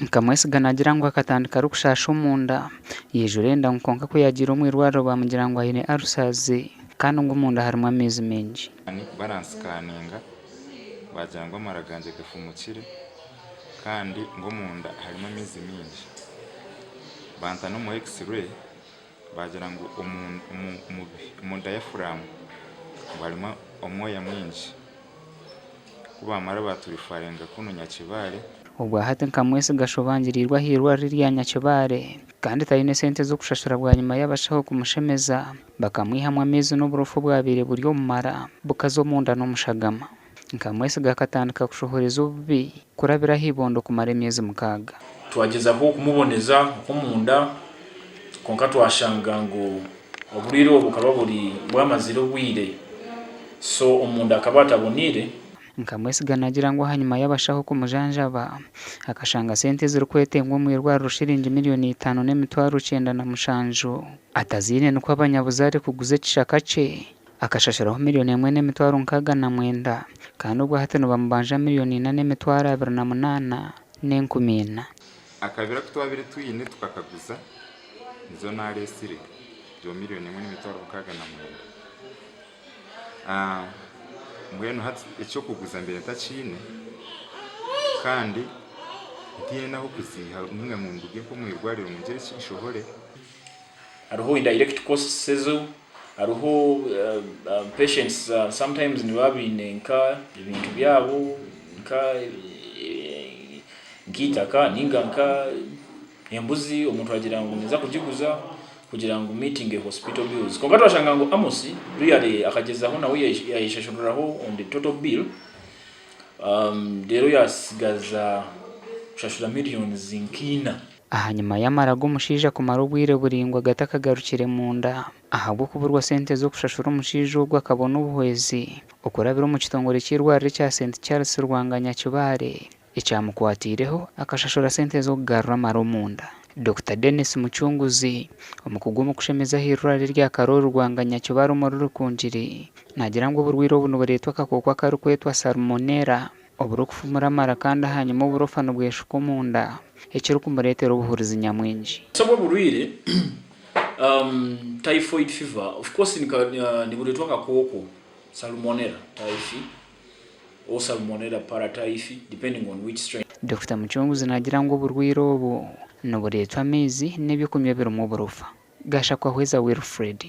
Nkamwesi ganagira ngo akatandika ari kushasha omunda yijura enda nkonka ko yagira irwariro bamugira ngo ayine arusazi kandi ngo omunda harimu amaizi mengi baransikaninga bagira ngo amara ganje gafumukire kandi ngo omunda harimu amaizi mengi banta no mu x-ray bagira ngo mu diaphragm barimo omwoya mwingi kuba amara baturifarenga kuno Nyakibare. Ubwo hati nkamwesi gashobangirirwa irwariro rya Nyakibare kandi tayine sente zo kushashura bwa nyuma y'abashaho kumushemeza bakamwihamwa amezi n'uburofu bwabire buri omumara bukazo munda n'umushagama. Nkamwesi gakatandika kushohoreza ububi kurabira hibondo kumara emyezi 6. Twagezaho kumuboneza kumunda konka twashanga ngo oburiro bukaba buri bwamaziro bwire so omunda akabata bonire. Nkamwesi ganagira ngo hanyuma y'abashaho kumujanjaba akashanga sente ziri kwetengwa mu irwariro shilingi miliyoni 5.97 atazine nuko abanyabuzari kuguze kishaka cye akashashiraho miliyoni 1.69 kandi ubwo hatano bamubanja miliyoni 4.28 n'enkumina akabira kutwabire tuyine tukakaguza nizo naresire byo miliyoni 1.69 mbwenu hati icyo kuguza mbere ntacine kandi ntiye naho kuziha umwe mu nduge ko mu irwariro mu ngere cyishohore aruho indirect costs sezo aruho patients sometimes ni babinenka ibintu byabo nka ngitaka ninganka embuzi umuntu agira ngo neza kugiguza kugira ngo meeting hospital bills konka twashanga ngo amosi really akagezaho nawe yayishashuraho on the total bill rero yasigaza shashura miliyoni zinkina. Ahanyuma y'amarago umushija kumara ubwire buringwa gatakagarukire munda ahabwo kuburwa sente zo kushashura umushija ubwo akabona ubuhwezi ukurabira mu kitongore cy'irwariro cya St Charles Nyakibare icyamukwatireho akashashura sente zo kugarura mara munda. Dr. Dennis Muchunguzi umukugu mu kushemeza irwariro rya Karori Nyakibare muri rukunjiri nagira ngo burwiro buno buretwa kakokwa karu kwetwa salmonella oburo kufumura mara kandi hanyuma uburofano bweshuko munda ekiro kumuretera ubuhurizi nyamwinji sabo burwire typhoid fever of course ni buretwa kakoko salmonella typhi or salmonella paratyphi depending on which strain. Dr. Muchunguzi nagira ngo burwiro ubu no buretwa amezi n'ebikumye biri mu burofa gasha kwa hweza Wilfred.